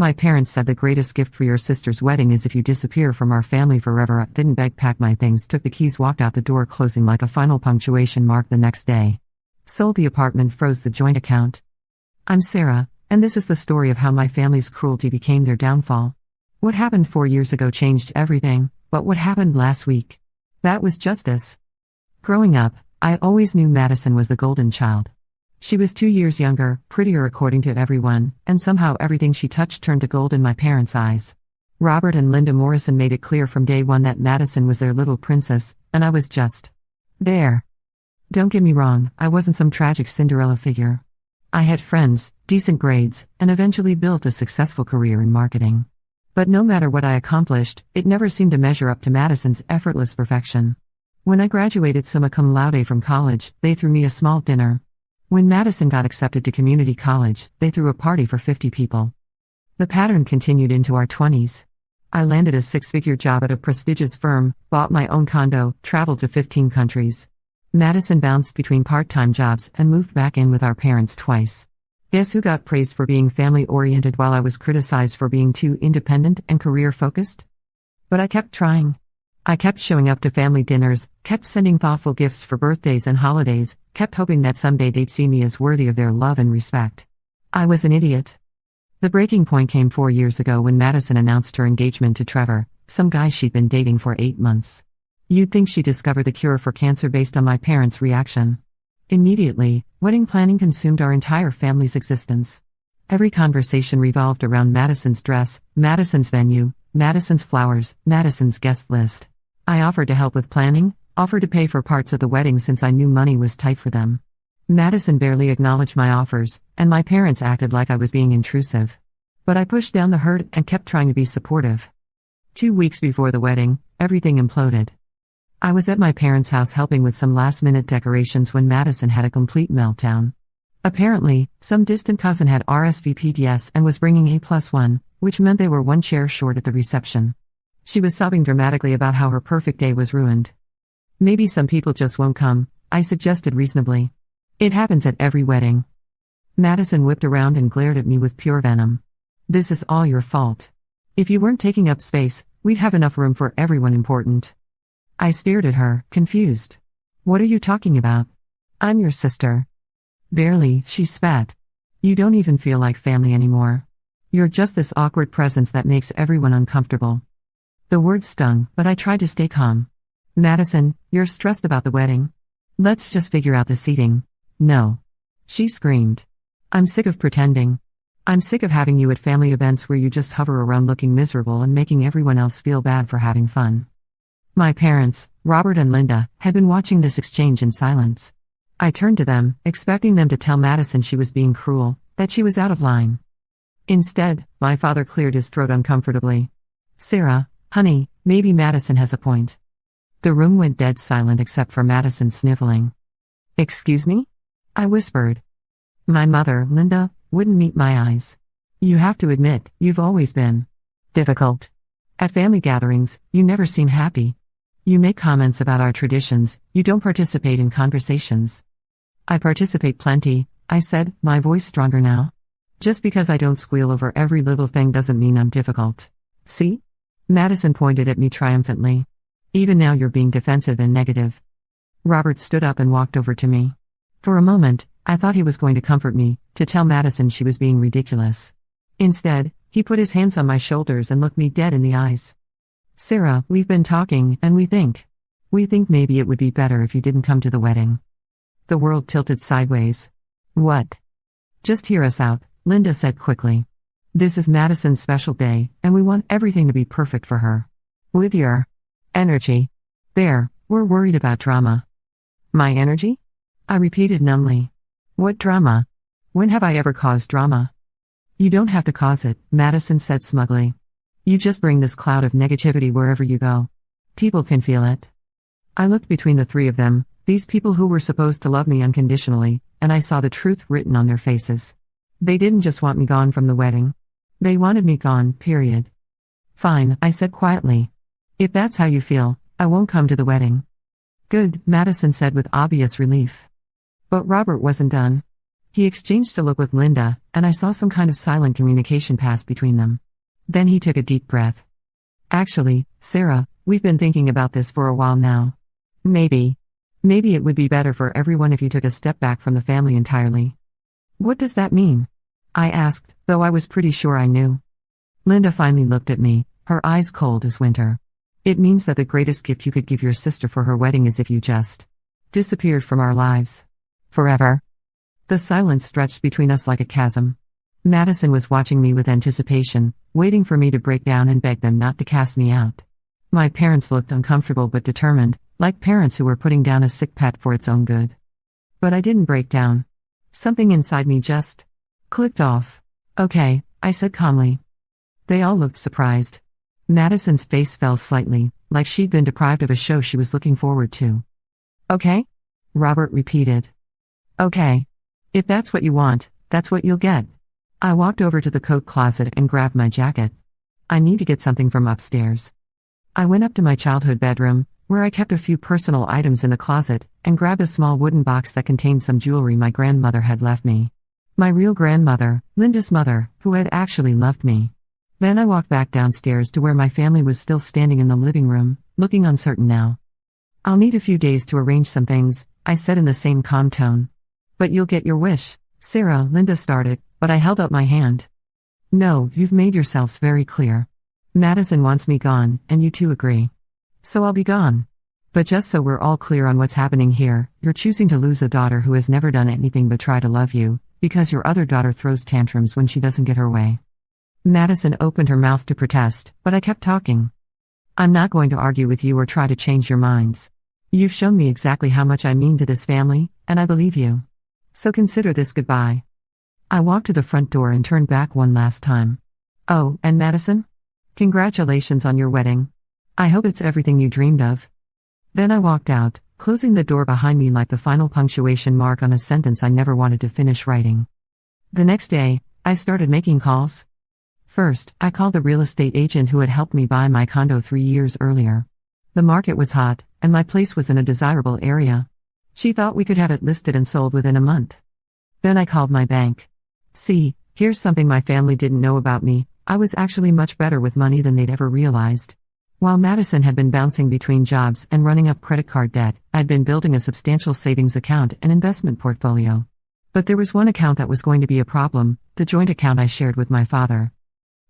My parents said the greatest gift for your sister's wedding is if you disappear from our family forever. I didn't beg, packed my things, took the keys, walked out the door, closing like a final punctuation mark the next day. Sold the apartment, froze the joint account. I'm Sarah, and this is the story of how my family's cruelty became their downfall. What happened 4 years ago changed everything, but what happened last week? That was justice. Growing up, I always knew Madison was the golden child. She was 2 years younger, prettier according to everyone, and somehow everything she touched turned to gold in my parents' eyes. Robert and Linda Morrison made it clear from day one that Madison was their little princess, and I was just there. Don't get me wrong, I wasn't some tragic Cinderella figure. I had friends, decent grades, and eventually built a successful career in marketing. But no matter what I accomplished, it never seemed to measure up to Madison's effortless perfection. When I graduated summa cum laude from college, they threw me a small dinner. When Madison got accepted to community college, they threw a party for 50 people. The pattern continued into our 20s. I landed a 6-figure job at a prestigious firm, bought my own condo, traveled to 15 countries. Madison bounced between part-time jobs and moved back in with our parents twice. Guess who got praised for being family-oriented while I was criticized for being too independent and career-focused? But I kept trying. I kept showing up to family dinners, kept sending thoughtful gifts for birthdays and holidays, kept hoping that someday they'd see me as worthy of their love and respect. I was an idiot. The breaking point came 4 years ago when Madison announced her engagement to Trevor, some guy she'd been dating for 8 months. You'd think she discovered the cure for cancer based on my parents' reaction. Immediately, wedding planning consumed our entire family's existence. Every conversation revolved around Madison's dress, Madison's venue, Madison's flowers, Madison's guest list. I offered to help with planning, offered to pay for parts of the wedding since I knew money was tight for them. Madison barely acknowledged my offers, and my parents acted like I was being intrusive. But I pushed down the hurt and kept trying to be supportive. 2 weeks before the wedding, everything imploded. I was at my parents' house helping with some last-minute decorations when Madison had a complete meltdown. Apparently, some distant cousin had RSVP'd yes and was bringing A+1, which meant they were 1 chair short at the reception. She was sobbing dramatically about how her perfect day was ruined. Maybe some people just won't come, I suggested reasonably. It happens at every wedding. Madison whipped around and glared at me with pure venom. This is all your fault. If you weren't taking up space, we'd have enough room for everyone important. I stared at her, confused. What are you talking about? I'm your sister. Barely, she spat. You don't even feel like family anymore. You're just this awkward presence that makes everyone uncomfortable. The words stung, but I tried to stay calm. Madison, you're stressed about the wedding. Let's just figure out the seating. No. She screamed. I'm sick of pretending. I'm sick of having you at family events where you just hover around looking miserable and making everyone else feel bad for having fun. My parents, Robert and Linda, had been watching this exchange in silence. I turned to them, expecting them to tell Madison she was being cruel, that she was out of line. Instead, my father cleared his throat uncomfortably. Sarah, honey, maybe Madison has a point. The room went dead silent except for Madison sniffling. Excuse me? I whispered. My mother, Linda, wouldn't meet my eyes. You have to admit, you've always been difficult. At family gatherings, you never seem happy. You make comments about our traditions, you don't participate in conversations. I participate plenty, I said, my voice stronger now. Just because I don't squeal over every little thing doesn't mean I'm difficult. See? Madison pointed at me triumphantly. Even now you're being defensive and negative. Robert stood up and walked over to me. For a moment, I thought he was going to comfort me, to tell Madison she was being ridiculous. Instead, he put his hands on my shoulders and looked me dead in the eyes. Sarah, we've been talking, and we think maybe it would be better if you didn't come to the wedding. The world tilted sideways. What? Just hear us out, Linda said quickly. This is Madison's special day, and we want everything to be perfect for her. With your energy. There, we're worried about drama. My energy? I repeated numbly. What drama? When have I ever caused drama? You don't have to cause it, Madison said smugly. You just bring this cloud of negativity wherever you go. People can feel it. I looked between the three of them, these people who were supposed to love me unconditionally, and I saw the truth written on their faces. They didn't just want me gone from the wedding. They wanted me gone, period. Fine, I said quietly. If that's how you feel, I won't come to the wedding. Good, Madison said with obvious relief. But Robert wasn't done. He exchanged a look with Linda, and I saw some kind of silent communication pass between them. Then he took a deep breath. Actually, Sarah, we've been thinking about this for a while now. Maybe it would be better for everyone if you took a step back from the family entirely. What does that mean? I asked, though I was pretty sure I knew. Linda finally looked at me, her eyes cold as winter. It means that the greatest gift you could give your sister for her wedding is if you just disappeared from our lives. Forever. The silence stretched between us like a chasm. Madison was watching me with anticipation, waiting for me to break down and beg them not to cast me out. My parents looked uncomfortable but determined, like parents who were putting down a sick pet for its own good. But I didn't break down. Something inside me just clicked off. Okay, I said calmly. They all looked surprised. Madison's face fell slightly, like she'd been deprived of a show she was looking forward to. Okay? Robert repeated. Okay. If that's what you want, that's what you'll get. I walked over to the coat closet and grabbed my jacket. I need to get something from upstairs. I went up to my childhood bedroom, where I kept a few personal items in the closet, and grabbed a small wooden box that contained some jewelry my grandmother had left me. My real grandmother, Linda's mother, who had actually loved me. Then I walked back downstairs to where my family was still standing in the living room, looking uncertain now. I'll need a few days to arrange some things, I said in the same calm tone. But you'll get your wish, Sarah, Linda started, but I held up my hand. No, you've made yourselves very clear. Madison wants me gone, and you two agree. So I'll be gone. But just so we're all clear on what's happening here, you're choosing to lose a daughter who has never done anything but try to love you, because your other daughter throws tantrums when she doesn't get her way. Madison opened her mouth to protest, but I kept talking. I'm not going to argue with you or try to change your minds. You've shown me exactly how much I mean to this family, and I believe you. So consider this goodbye. I walked to the front door and turned back one last time. Oh, and Madison? Congratulations on your wedding. I hope it's everything you dreamed of. Then I walked out, closing the door behind me like the final punctuation mark on a sentence I never wanted to finish writing. The next day, I started making calls. First, I called the real estate agent who had helped me buy my condo 3 years earlier. The market was hot, and my place was in a desirable area. She thought we could have it listed and sold within a month. Then I called my bank. See, here's something my family didn't know about me. I was actually much better with money than they'd ever realized. While Madison had been bouncing between jobs and running up credit card debt, I'd been building a substantial savings account and investment portfolio. But there was one account that was going to be a problem, the joint account I shared with my father.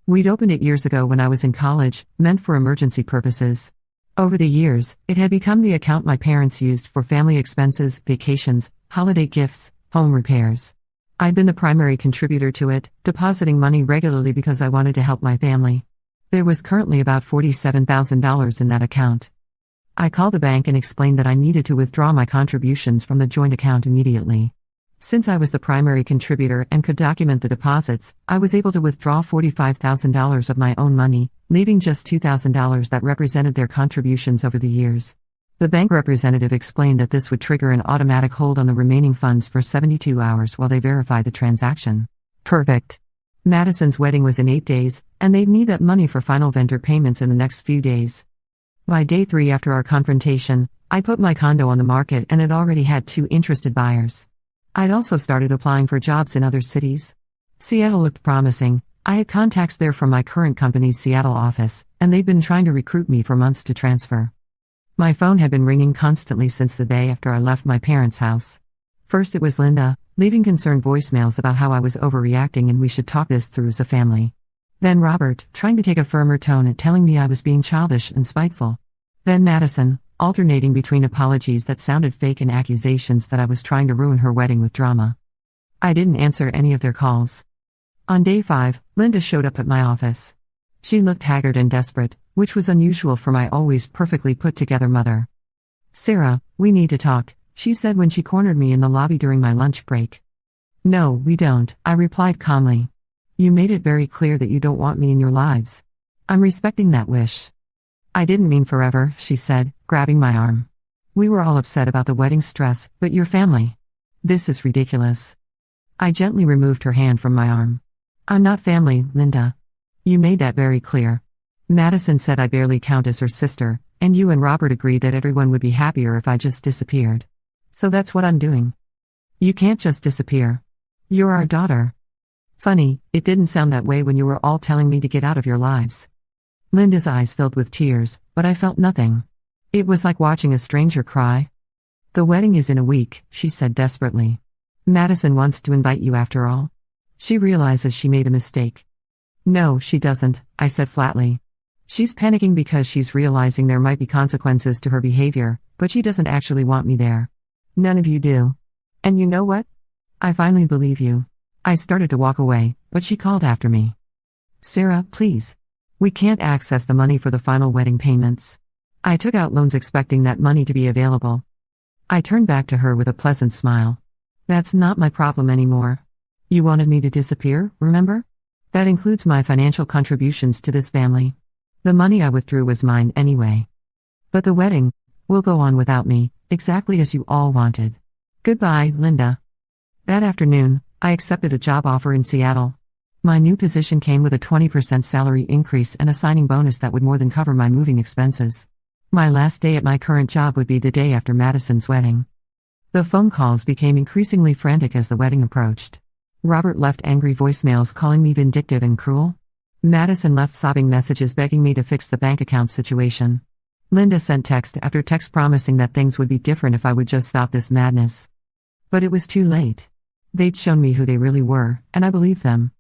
We'd opened it years ago when I was in college, meant for emergency purposes. Over the years, it had become the account my parents used for family expenses, vacations, holiday gifts, home repairs. I'd been the primary contributor to it, depositing money regularly because I wanted to help my family. There was currently about $47,000 in that account. I called the bank and explained that I needed to withdraw my contributions from the joint account immediately. Since I was the primary contributor and could document the deposits, I was able to withdraw $45,000 of my own money, leaving just $2,000 that represented their contributions over the years. The bank representative explained that this would trigger an automatic hold on the remaining funds for 72 hours while they verified the transaction. Perfect. Madison's wedding was in 8 days, and they'd need that money for final vendor payments in the next few days. By day 3 after our confrontation, I put my condo on the market and it already had 2 interested buyers. I'd also started applying for jobs in other cities. Seattle looked promising. I had contacts there from my current company's Seattle office, and they'd been trying to recruit me for months to transfer. My phone had been ringing constantly since the day after I left my parents' house. First it was Linda, leaving concerned voicemails about how I was overreacting and we should talk this through as a family. Then Robert, trying to take a firmer tone and telling me I was being childish and spiteful. Then Madison, alternating between apologies that sounded fake and accusations that I was trying to ruin her wedding with drama. I didn't answer any of their calls. On day 5, Linda showed up at my office. She looked haggard and desperate, which was unusual for my always perfectly put-together mother. Sarah, we need to talk, she said when she cornered me in the lobby during my lunch break. No, we don't, I replied calmly. You made it very clear that you don't want me in your lives. I'm respecting that wish. I didn't mean forever, she said, grabbing my arm. We were all upset about the wedding stress, but your family. This is ridiculous. I gently removed her hand from my arm. I'm not family, Linda. You made that very clear. Madison said I barely count as her sister, and you and Robert agreed that everyone would be happier if I just disappeared. So that's what I'm doing. You can't just disappear. You're our daughter. Funny, it didn't sound that way when you were all telling me to get out of your lives. Linda's eyes filled with tears, but I felt nothing. It was like watching a stranger cry. The wedding is in a week, she said desperately. Madison wants to invite you after all. She realizes she made a mistake. No, she doesn't, I said flatly. She's panicking because she's realizing there might be consequences to her behavior, but she doesn't actually want me there. None of you do. And you know what? I finally believe you. I started to walk away, but she called after me. Sarah, please. We can't access the money for the final wedding payments. I took out loans expecting that money to be available. I turned back to her with a pleasant smile. That's not my problem anymore. You wanted me to disappear, remember? That includes my financial contributions to this family. The money I withdrew was mine anyway. But the wedding will go on without me, exactly as you all wanted. Goodbye, Linda. That afternoon, I accepted a job offer in Seattle. My new position came with a 20% salary increase and a signing bonus that would more than cover my moving expenses. My last day at my current job would be the day after Madison's wedding. The phone calls became increasingly frantic as the wedding approached. Robert left angry voicemails calling me vindictive and cruel. Madison left sobbing messages begging me to fix the bank account situation. Linda sent text after text promising that things would be different if I would just stop this madness. But it was too late. They'd shown me who they really were, and I believed them.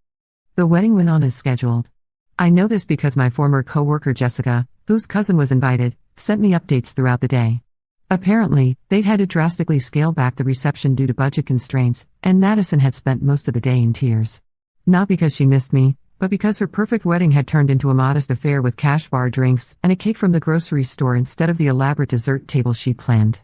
The wedding went on as scheduled. I know this because my former co-worker Jessica, whose cousin was invited, sent me updates throughout the day. Apparently, they'd had to drastically scale back the reception due to budget constraints, and Madison had spent most of the day in tears. Not because she missed me, but because her perfect wedding had turned into a modest affair with cash bar drinks and a cake from the grocery store instead of the elaborate dessert table she'd planned.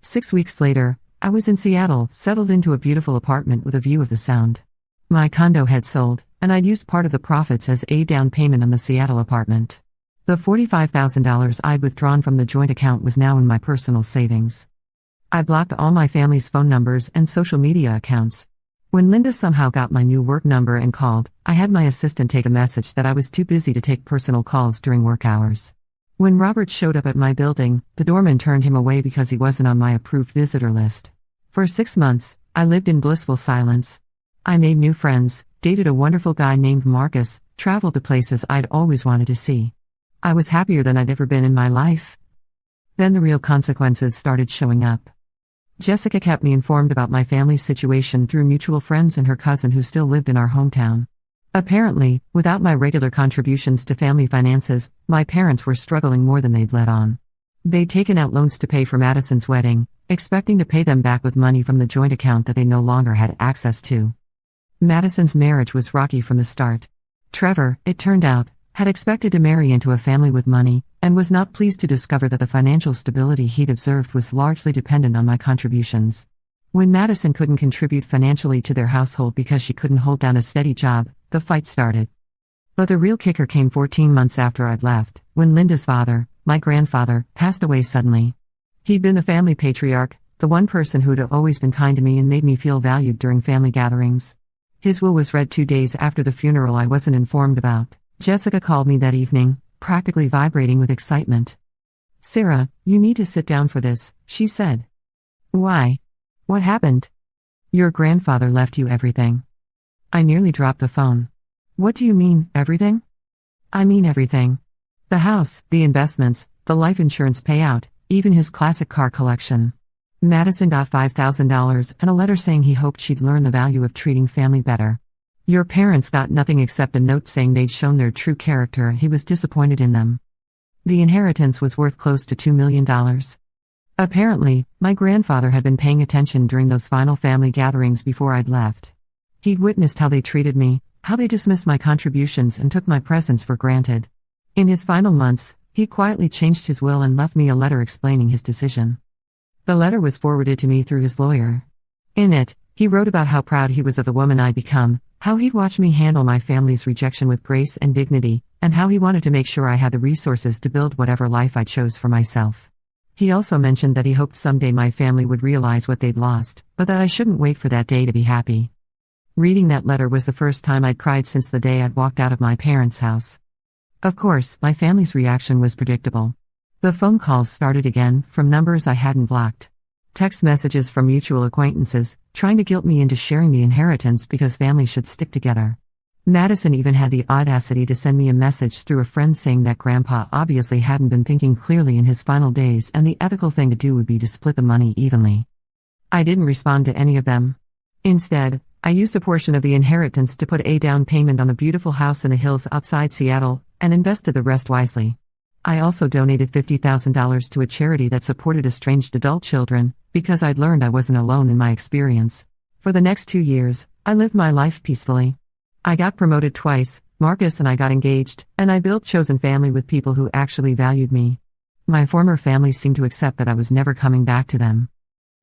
6 weeks later, I was in Seattle, settled into a beautiful apartment with a view of the Sound. My condo had sold, and I'd used part of the profits as a down payment on the Seattle apartment. The $45,000 I'd withdrawn from the joint account was now in my personal savings. I blocked all my family's phone numbers and social media accounts. When Linda somehow got my new work number and called, I had my assistant take a message that I was too busy to take personal calls during work hours. When Robert showed up at my building, the doorman turned him away because he wasn't on my approved visitor list. For 6 months, I lived in blissful silence. I made new friends, dated a wonderful guy named Marcus, traveled to places I'd always wanted to see. I was happier than I'd ever been in my life. Then the real consequences started showing up. Jessica kept me informed about my family's situation through mutual friends and her cousin who still lived in our hometown. Apparently, without my regular contributions to family finances, my parents were struggling more than they'd let on. They'd taken out loans to pay for Madison's wedding, expecting to pay them back with money from the joint account that they no longer had access to. Madison's marriage was rocky from the start. Trevor, it turned out, had expected to marry into a family with money, and was not pleased to discover that the financial stability he'd observed was largely dependent on my contributions. When Madison couldn't contribute financially to their household because she couldn't hold down a steady job, the fight started. But the real kicker came 14 months after I'd left, when Linda's father, my grandfather, passed away suddenly. He'd been the family patriarch, the one person who'd always been kind to me and made me feel valued during family gatherings. His will was read 2 days after the funeral I wasn't informed about. Jessica called me that evening, practically vibrating with excitement. "Sarah, you need to sit down for this," she said. "Why? What happened?" "Your grandfather left you everything." I nearly dropped the phone. "What do you mean, everything?" "I mean everything. The house, the investments, the life insurance payout, even his classic car collection." Madison got $5,000 and a letter saying he hoped she'd learn the value of treating family better. "Your parents got nothing except a note saying they'd shown their true character and he was disappointed in them." The inheritance was worth close to $2 million. Apparently, my grandfather had been paying attention during those final family gatherings before I'd left. He'd witnessed how they treated me, how they dismissed my contributions and took my presence for granted. In his final months, he quietly changed his will and left me a letter explaining his decision. The letter was forwarded to me through his lawyer. In it, he wrote about how proud he was of the woman I'd become, how he'd watched me handle my family's rejection with grace and dignity, and how he wanted to make sure I had the resources to build whatever life I chose for myself. He also mentioned that he hoped someday my family would realize what they'd lost, but that I shouldn't wait for that day to be happy. Reading that letter was the first time I'd cried since the day I'd walked out of my parents' house. Of course, my family's reaction was predictable. The phone calls started again, from numbers I hadn't blocked. Text messages from mutual acquaintances, trying to guilt me into sharing the inheritance because families should stick together. Madison even had the audacity to send me a message through a friend saying that Grandpa obviously hadn't been thinking clearly in his final days and the ethical thing to do would be to split the money evenly. I didn't respond to any of them. Instead, I used a portion of the inheritance to put a down payment on a beautiful house in the hills outside Seattle, and invested the rest wisely. I also donated $50,000 to a charity that supported estranged adult children, because I'd learned I wasn't alone in my experience. For the next 2 years, I lived my life peacefully. I got promoted twice, Marcus and I got engaged, and I built chosen family with people who actually valued me. My former family seemed to accept that I was never coming back to them.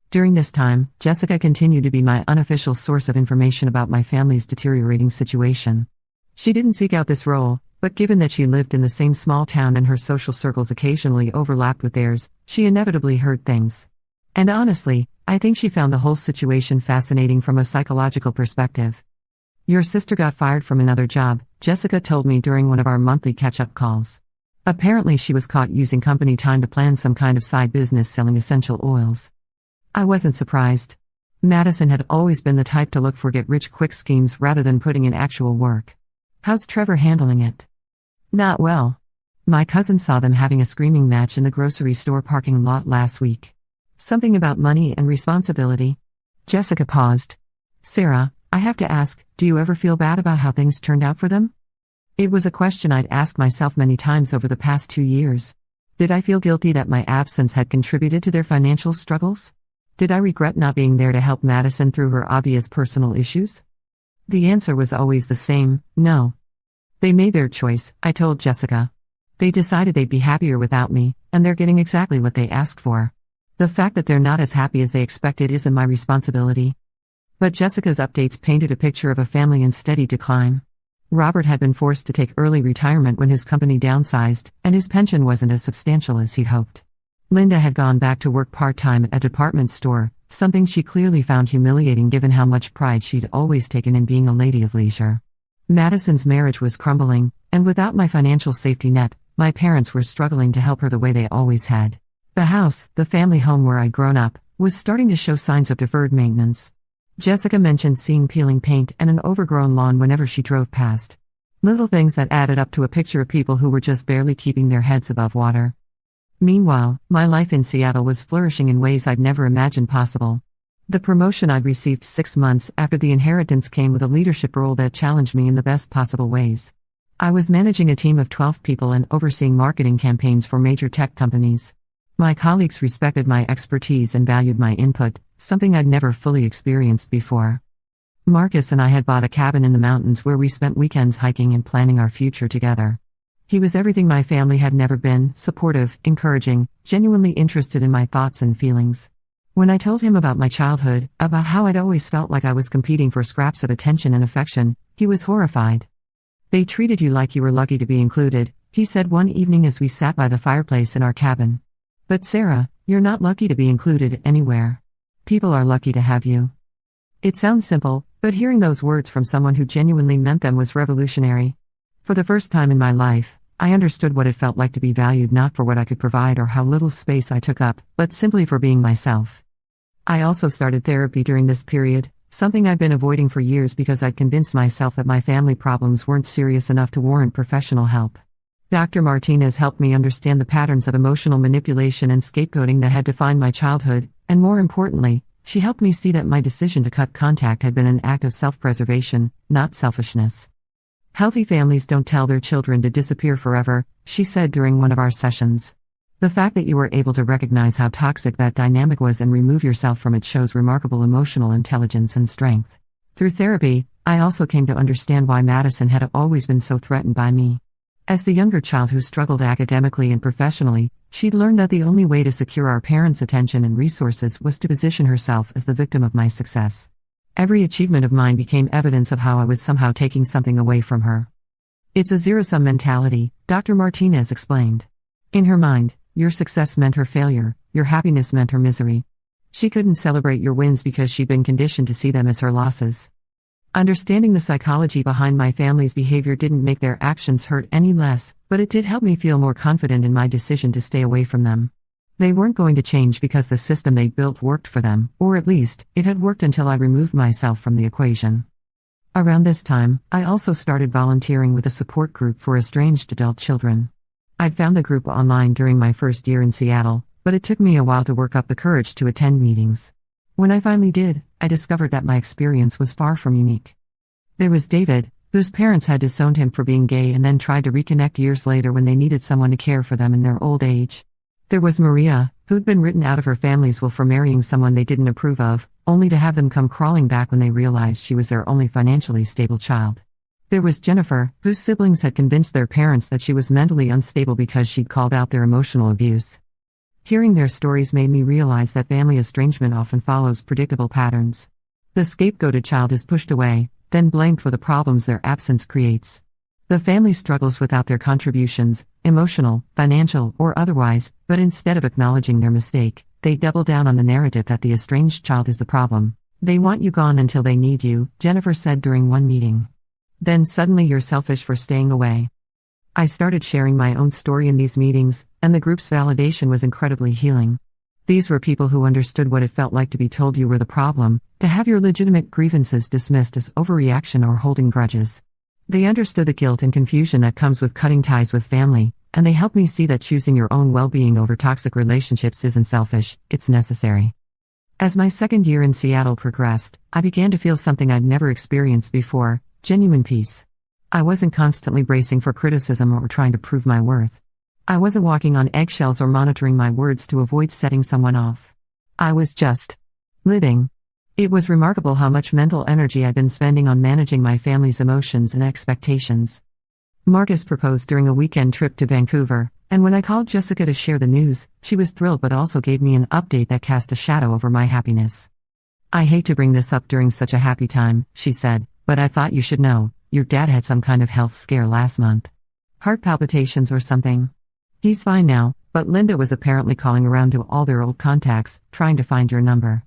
During this time, Jessica continued to be my unofficial source of information about my family's deteriorating situation. She didn't seek out this role, but given that she lived in the same small town and her social circles occasionally overlapped with theirs, she inevitably heard things. And honestly, I think she found the whole situation fascinating from a psychological perspective. "Your sister got fired from another job," Jessica told me during one of our monthly catch-up calls. Apparently she was caught using company time to plan some kind of side business selling essential oils. I wasn't surprised. Madison had always been the type to look for get-rich-quick schemes rather than putting in actual work. "How's Trevor handling it?" "Not well. My cousin saw them having a screaming match in the grocery store parking lot last week. Something about money and responsibility." Jessica paused. "Sarah, I have to ask, do you ever feel bad about how things turned out for them?" It was a question I'd asked myself many times over the past 2 years. Did I feel guilty that my absence had contributed to their financial struggles? Did I regret not being there to help Madison through her obvious personal issues? The answer was always the same: no. They made their choice, I told Jessica. They decided they'd be happier without me, and they're getting exactly what they asked for. The fact that they're not as happy as they expected isn't my responsibility. But Jessica's updates painted a picture of a family in steady decline. Robert had been forced to take early retirement when his company downsized, and his pension wasn't as substantial as he'd hoped. Linda had gone back to work part-time at a department store, something she clearly found humiliating given how much pride she'd always taken in being a lady of leisure. Madison's marriage was crumbling, and without my financial safety net, my parents were struggling to help her the way they always had. The house, the family home where I'd grown up, was starting to show signs of deferred maintenance. Jessica mentioned seeing peeling paint and an overgrown lawn whenever she drove past. Little things that added up to a picture of people who were just barely keeping their heads above water. Meanwhile, my life in Seattle was flourishing in ways I'd never imagined possible. The promotion I'd received 6 months after the inheritance came with a leadership role that challenged me in the best possible ways. I was managing a team of 12 people and overseeing marketing campaigns for major tech companies. My colleagues respected my expertise and valued my input, something I'd never fully experienced before. Marcus and I had bought a cabin in the mountains where we spent weekends hiking and planning our future together. He was everything my family had never been: supportive, encouraging, genuinely interested in my thoughts and feelings. When I told him about my childhood, about how I'd always felt like I was competing for scraps of attention and affection, he was horrified. "They treated you like you were lucky to be included," he said one evening as we sat by the fireplace in our cabin. "But Sarah, you're not lucky to be included anywhere. People are lucky to have you." It sounds simple, but hearing those words from someone who genuinely meant them was revolutionary. For the first time in my life, I understood what it felt like to be valued not for what I could provide or how little space I took up, but simply for being myself. I also started therapy during this period, something I'd been avoiding for years because I'd convinced myself that my family problems weren't serious enough to warrant professional help. Dr. Martinez helped me understand the patterns of emotional manipulation and scapegoating that had defined my childhood, and more importantly, she helped me see that my decision to cut contact had been an act of self-preservation, not selfishness. "Healthy families don't tell their children to disappear forever," she said during one of our sessions. "The fact that you were able to recognize how toxic that dynamic was and remove yourself from it shows remarkable emotional intelligence and strength." Through therapy, I also came to understand why Madison had always been so threatened by me. As the younger child who struggled academically and professionally, she'd learned that the only way to secure our parents' attention and resources was to position herself as the victim of my success. Every achievement of mine became evidence of how I was somehow taking something away from her. "It's a zero-sum mentality," Dr. Martinez explained. In her mind, your success meant her failure, your happiness meant her misery. She couldn't celebrate your wins because she'd been conditioned to see them as her losses. Understanding the psychology behind my family's behavior didn't make their actions hurt any less, but it did help me feel more confident in my decision to stay away from them. They weren't going to change because the system they built worked for them, or at least, it had worked until I removed myself from the equation. Around this time, I also started volunteering with a support group for estranged adult children. I'd found the group online during my first year in Seattle, but it took me a while to work up the courage to attend meetings. When I finally did, I discovered that my experience was far from unique. There was David, whose parents had disowned him for being gay and then tried to reconnect years later when they needed someone to care for them in their old age. There was Maria, who'd been written out of her family's will for marrying someone they didn't approve of, only to have them come crawling back when they realized she was their only financially stable child. There was Jennifer, whose siblings had convinced their parents that she was mentally unstable because she'd called out their emotional abuse. Hearing their stories made me realize that family estrangement often follows predictable patterns. The scapegoated child is pushed away, then blamed for the problems their absence creates. The family struggles without their contributions, emotional, financial, or otherwise, but instead of acknowledging their mistake, they double down on the narrative that the estranged child is the problem. They want you gone until they need you, Jennifer said during one meeting. Then suddenly you're selfish for staying away. I started sharing my own story in these meetings, and the group's validation was incredibly healing. These were people who understood what it felt like to be told you were the problem, to have your legitimate grievances dismissed as overreaction or holding grudges. They understood the guilt and confusion that comes with cutting ties with family, and they helped me see that choosing your own well-being over toxic relationships isn't selfish, it's necessary. As my second year in Seattle progressed, I began to feel something I'd never experienced before: genuine peace. I wasn't constantly bracing for criticism or trying to prove my worth. I wasn't walking on eggshells or monitoring my words to avoid setting someone off. I was just living. It was remarkable how much mental energy I'd been spending on managing my family's emotions and expectations. Marcus proposed during a weekend trip to Vancouver, and when I called Jessica to share the news, she was thrilled but also gave me an update that cast a shadow over my happiness. "I hate to bring this up during such a happy time," she said, "but I thought you should know, your dad had some kind of health scare last month. Heart palpitations or something. He's fine now, but Linda was apparently calling around to all their old contacts, trying to find your number."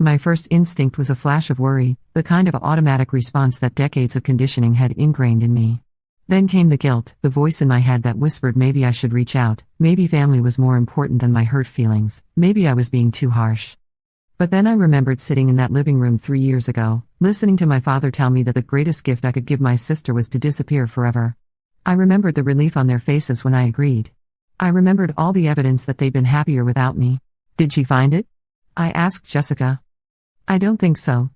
My first instinct was a flash of worry, the kind of automatic response that decades of conditioning had ingrained in me. Then came the guilt, the voice in my head that whispered maybe I should reach out, maybe family was more important than my hurt feelings, maybe I was being too harsh. But then I remembered sitting in that living room 3 years ago, listening to my father tell me that the greatest gift I could give my sister was to disappear forever. I remembered the relief on their faces when I agreed. I remembered all the evidence that they'd been happier without me. "Did she find it?" I asked Jessica. "I don't think so.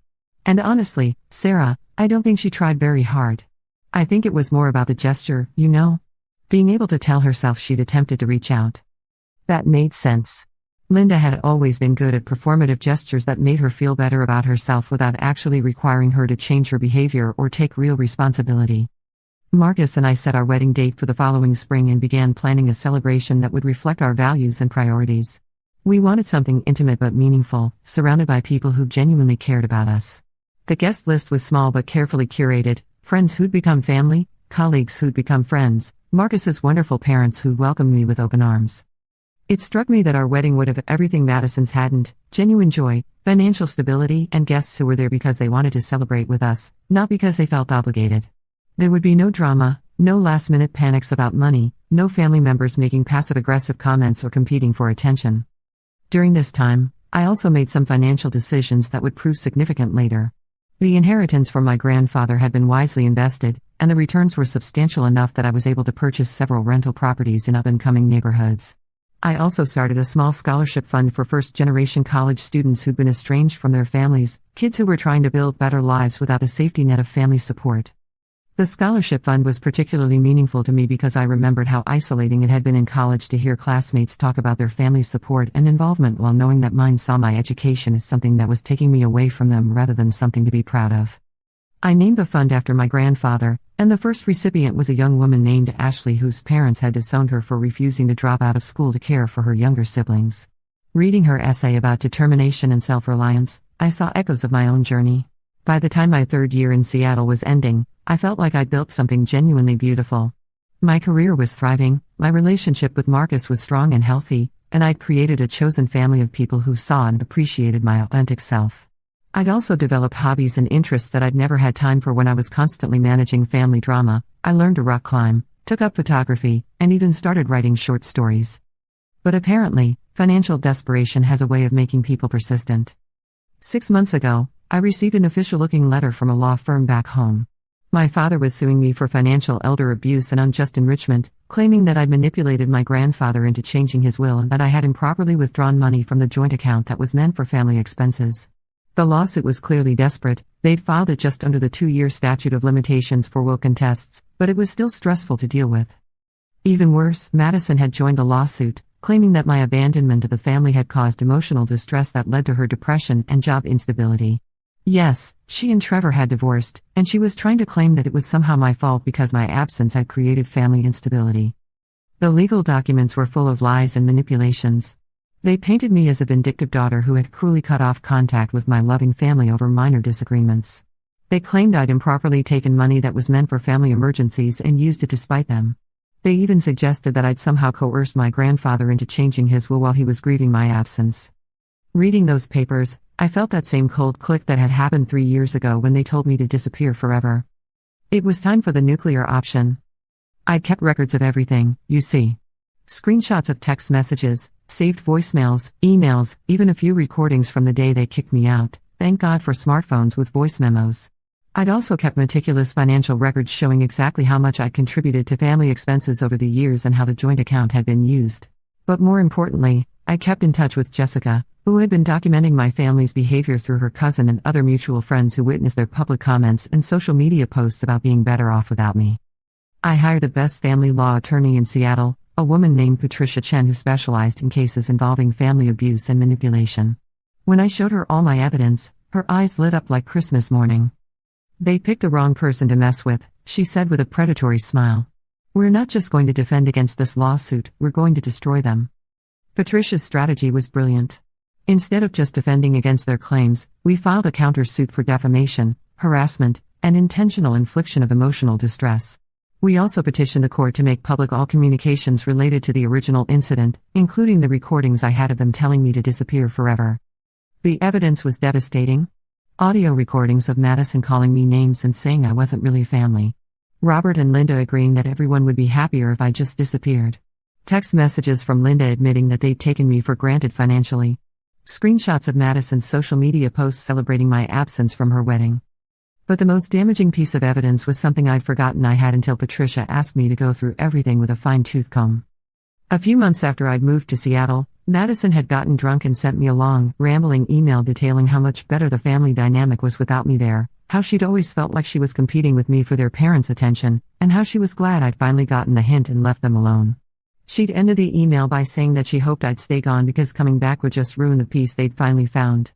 And honestly, Sarah, I don't think she tried very hard. I think it was more about the gesture, you know? Being able to tell herself she'd attempted to reach out." That made sense. Linda had always been good at performative gestures that made her feel better about herself without actually requiring her to change her behavior or take real responsibility. Marcus and I set our wedding date for the following spring and began planning a celebration that would reflect our values and priorities. We wanted something intimate but meaningful, surrounded by people who genuinely cared about us. The guest list was small but carefully curated: friends who'd become family, colleagues who'd become friends, Marcus's wonderful parents who'd welcomed me with open arms. It struck me that our wedding would have everything Madison's hadn't: genuine joy, financial stability, and guests who were there because they wanted to celebrate with us, not because they felt obligated. There would be no drama, no last-minute panics about money, no family members making passive-aggressive comments or competing for attention. During this time, I also made some financial decisions that would prove significant later. The inheritance from my grandfather had been wisely invested, and the returns were substantial enough that I was able to purchase several rental properties in up-and-coming neighborhoods. I also started a small scholarship fund for first-generation college students who'd been estranged from their families, kids who were trying to build better lives without a safety net of family support. The scholarship fund was particularly meaningful to me because I remembered how isolating it had been in college to hear classmates talk about their family's support and involvement while knowing that mine saw my education as something that was taking me away from them rather than something to be proud of. I named the fund after my grandfather, and the first recipient was a young woman named Ashley whose parents had disowned her for refusing to drop out of school to care for her younger siblings. Reading her essay about determination and self-reliance, I saw echoes of my own journey. By the time my third year in Seattle was ending, I felt like I'd built something genuinely beautiful. My career was thriving, my relationship with Marcus was strong and healthy, and I'd created a chosen family of people who saw and appreciated my authentic self. I'd also developed hobbies and interests that I'd never had time for when I was constantly managing family drama. I learned to rock climb, took up photography, and even started writing short stories. But apparently, Financial desperation has a way of making people persistent. 6 months ago, I received an official-looking letter from a law firm back home. My father was suing me for financial elder abuse and unjust enrichment, claiming that I'd manipulated my grandfather into changing his will and that I had improperly withdrawn money from the joint account that was meant for family expenses. The lawsuit was clearly desperate. They'd filed it just under the 2-year statute of limitations for will contests, but it was still stressful to deal with. Even worse, Madison had joined the lawsuit, claiming that my abandonment of the family had caused emotional distress that led to her depression and job instability. Yes, she and Trevor had divorced, and she was trying to claim that it was somehow my fault because my absence had created family instability. The legal documents were full of lies and manipulations. They painted me as a vindictive daughter who had cruelly cut off contact with my loving family over minor disagreements. They claimed I'd improperly taken money that was meant for family emergencies and used it to spite them. They even suggested that I'd somehow coerced my grandfather into changing his will while he was grieving my absence. Reading those papers, I felt that same cold click that had happened 3 years ago when they told me to disappear forever. It was time for the nuclear option. I'd kept records of everything, you see. Screenshots of text messages, saved voicemails, emails, even a few recordings from the day they kicked me out. Thank God for smartphones with voice memos. I'd also kept meticulous financial records showing exactly how much I'd contributed to family expenses over the years and how the joint account had been used. But more importantly, I kept in touch with Jessica, who had been documenting my family's behavior through her cousin and other mutual friends who witnessed their public comments and social media posts about being better off without me. I hired the best family law attorney in Seattle, a woman named Patricia Chen who specialized in cases involving family abuse and manipulation. When I showed her all my evidence, her eyes lit up like Christmas morning. "They picked the wrong person to mess with," she said with a predatory smile. "We're not just going to defend against this lawsuit, we're going to destroy them." Patricia's strategy was brilliant. Instead of just defending against their claims, we filed a countersuit for defamation, harassment, and intentional infliction of emotional distress. We also petitioned the court to make public all communications related to the original incident, including the recordings I had of them telling me to disappear forever. The evidence was devastating. Audio recordings of Madison calling me names and saying I wasn't really family. Robert and Linda agreeing that everyone would be happier if I just disappeared. Text messages from Linda admitting that they'd taken me for granted financially. Screenshots of Madison's social media posts celebrating my absence from her wedding. But the most damaging piece of evidence was something I'd forgotten I had until Patricia asked me to go through everything with a fine-tooth comb. A few months after I'd moved to Seattle, Madison had gotten drunk and sent me a long, rambling email detailing how much better the family dynamic was without me there, how she'd always felt like she was competing with me for their parents' attention, and how she was glad I'd finally gotten the hint and left them alone. She'd ended the email by saying that she hoped I'd stay gone because coming back would just ruin the peace they'd finally found.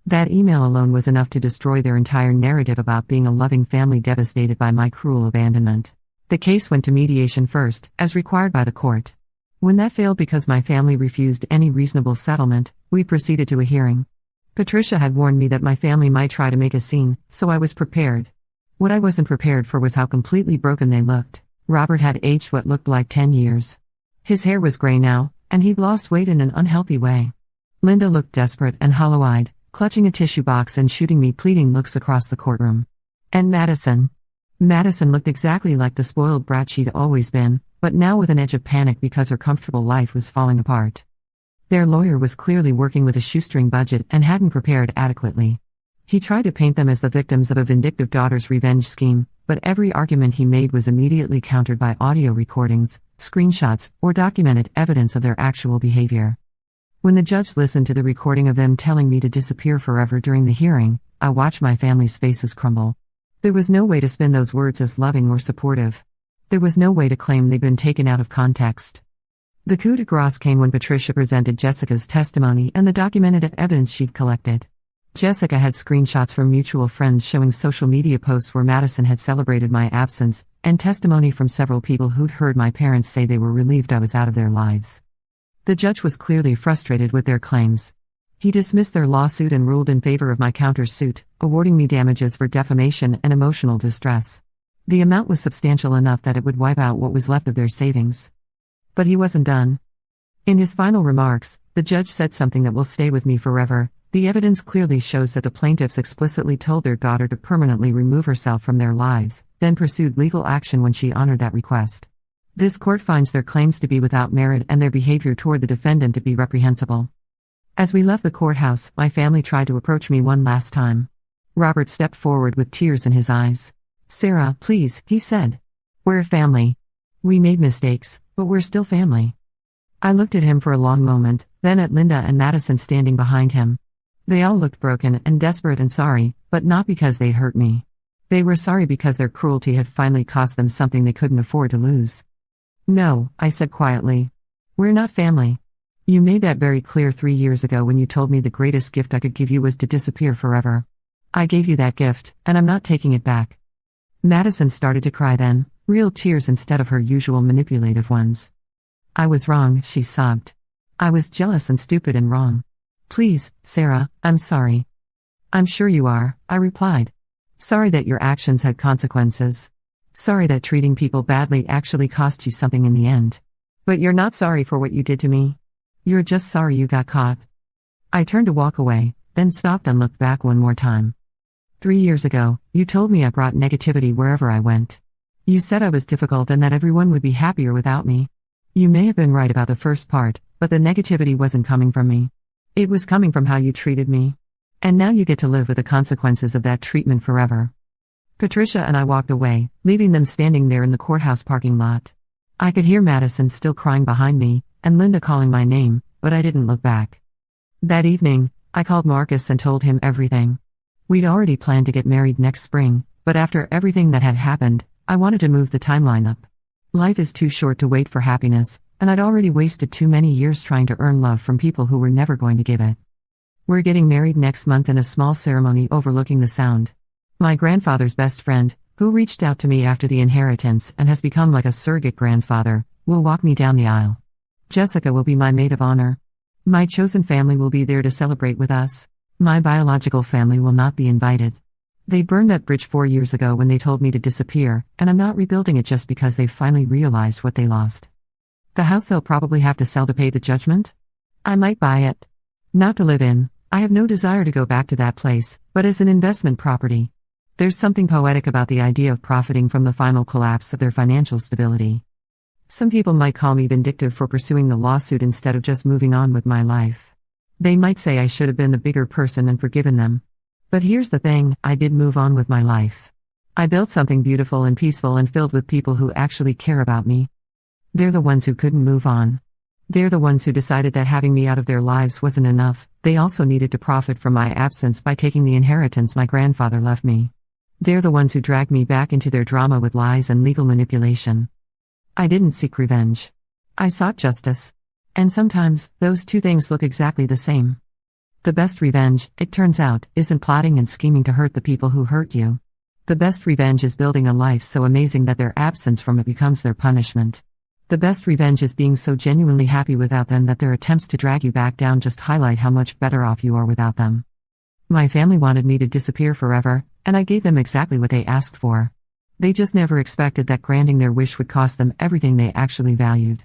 That email alone was enough to destroy their entire narrative about being a loving family devastated by my cruel abandonment. The case went to mediation first, as required by the court. When that failed because my family refused any reasonable settlement, we proceeded to a hearing. Patricia had warned me that my family might try to make a scene, so I was prepared. What I wasn't prepared for was how completely broken they looked. Robert had aged what looked like 10 years. His hair was gray now, and he'd lost weight in an unhealthy way. Linda looked desperate and hollow-eyed, clutching a tissue box and shooting me pleading looks across the courtroom. And Madison. Madison looked exactly like the spoiled brat she'd always been, but now with an edge of panic because her comfortable life was falling apart. Their lawyer was clearly working with a shoestring budget and hadn't prepared adequately. He tried to paint them as the victims of a vindictive daughter's revenge scheme, but every argument he made was immediately countered by audio recordings, screenshots, or documented evidence of their actual behavior. When the judge listened to the recording of them telling me to disappear forever during the hearing, I watched my family's faces crumble. There was no way to spin those words as loving or supportive. There was no way to claim they'd been taken out of context. The coup de grace came when Patricia presented Jessica's testimony and the documented evidence she'd collected. Jessica had screenshots from mutual friends showing social media posts where Madison had celebrated my absence, and testimony from several people who'd heard my parents say they were relieved I was out of their lives. The judge was clearly frustrated with their claims. He dismissed their lawsuit and ruled in favor of my countersuit, awarding me damages for defamation and emotional distress. The amount was substantial enough that it would wipe out what was left of their savings. But he wasn't done. In his final remarks, the judge said something that will stay with me forever. The evidence clearly shows that the plaintiffs explicitly told their daughter to permanently remove herself from their lives, then pursued legal action when she honored that request. This court finds their claims to be without merit and their behavior toward the defendant to be reprehensible. As we left the courthouse, my family tried to approach me one last time. Robert stepped forward with tears in his eyes. "Sarah, please," he said. "We're a family. We made mistakes, but we're still family." I looked at him for a long moment, then at Linda and Madison standing behind him. They all looked broken and desperate and sorry, but not because they'd hurt me. They were sorry because their cruelty had finally cost them something they couldn't afford to lose. "No," I said quietly. "We're not family. You made that very clear 3 years ago when you told me the greatest gift I could give you was to disappear forever. I gave you that gift, and I'm not taking it back." Madison started to cry then, real tears instead of her usual manipulative ones. "I was wrong," she sobbed. "I was jealous and stupid and wrong. Please, Sarah, I'm sorry." "I'm sure you are," I replied. "Sorry that your actions had consequences. Sorry that treating people badly actually cost you something in the end. But you're not sorry for what you did to me. You're just sorry you got caught." I turned to walk away, then stopped and looked back one more time. 3 years ago, you told me I brought negativity wherever I went. You said I was difficult and that everyone would be happier without me. You may have been right about the first part, but the negativity wasn't coming from me. It was coming from how you treated me. And now you get to live with the consequences of that treatment forever. Patricia and I walked away, leaving them standing there in the courthouse parking lot. I could hear Madison still crying behind me, and Linda calling my name, but I didn't look back. That evening, I called Marcus and told him everything. We'd already planned to get married next spring, but after everything that had happened, I wanted to move the timeline up. Life is too short to wait for happiness, and I'd already wasted too many years trying to earn love from people who were never going to give it. We're getting married next month in a small ceremony overlooking the Sound. My grandfather's best friend, who reached out to me after the inheritance and has become like a surrogate grandfather, will walk me down the aisle. Jessica will be my maid of honor. My chosen family will be there to celebrate with us. My biological family will not be invited. They burned that bridge 4 years ago when they told me to disappear, and I'm not rebuilding it just because they've finally realized what they lost. The house they'll probably have to sell to pay the judgment? I might buy it. Not to live in. I have no desire to go back to that place, but as an investment property. There's something poetic about the idea of profiting from the final collapse of their financial stability. Some people might call me vindictive for pursuing the lawsuit instead of just moving on with my life. They might say I should have been the bigger person and forgiven them. But here's the thing, I did move on with my life. I built something beautiful and peaceful and filled with people who actually care about me. They're the ones who couldn't move on. They're the ones who decided that having me out of their lives wasn't enough. They also needed to profit from my absence by taking the inheritance my grandfather left me. They're the ones who dragged me back into their drama with lies and legal manipulation. I didn't seek revenge. I sought justice. And sometimes, those two things look exactly the same. The best revenge, it turns out, isn't plotting and scheming to hurt the people who hurt you. The best revenge is building a life so amazing that their absence from it becomes their punishment. The best revenge is being so genuinely happy without them that their attempts to drag you back down just highlight how much better off you are without them. My family wanted me to disappear forever, and I gave them exactly what they asked for. They just never expected that granting their wish would cost them everything they actually valued.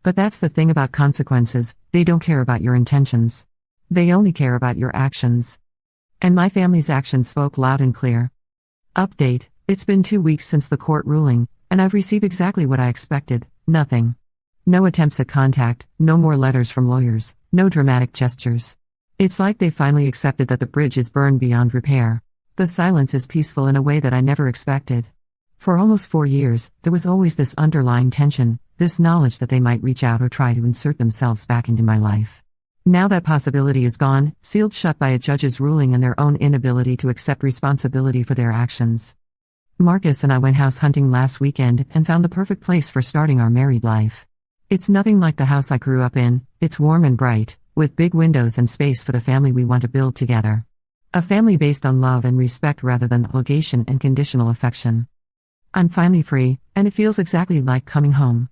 But that's the thing about consequences, they don't care about your intentions. They only care about your actions. And my family's actions spoke loud and clear. Update: it's been 2 weeks since the court ruling, and I've received exactly what I expected, nothing. No attempts at contact, no more letters from lawyers, no dramatic gestures. It's like they finally accepted that the bridge is burned beyond repair. The silence is peaceful in a way that I never expected. For almost 4 years, there was always this underlying tension, this knowledge that they might reach out or try to insert themselves back into my life. Now that possibility is gone, sealed shut by a judge's ruling and their own inability to accept responsibility for their actions. Marcus and I went house hunting last weekend and found the perfect place for starting our married life. It's nothing like the house I grew up in, it's warm and bright, with big windows and space for the family we want to build together. A family based on love and respect rather than obligation and conditional affection. I'm finally free, and it feels exactly like coming home.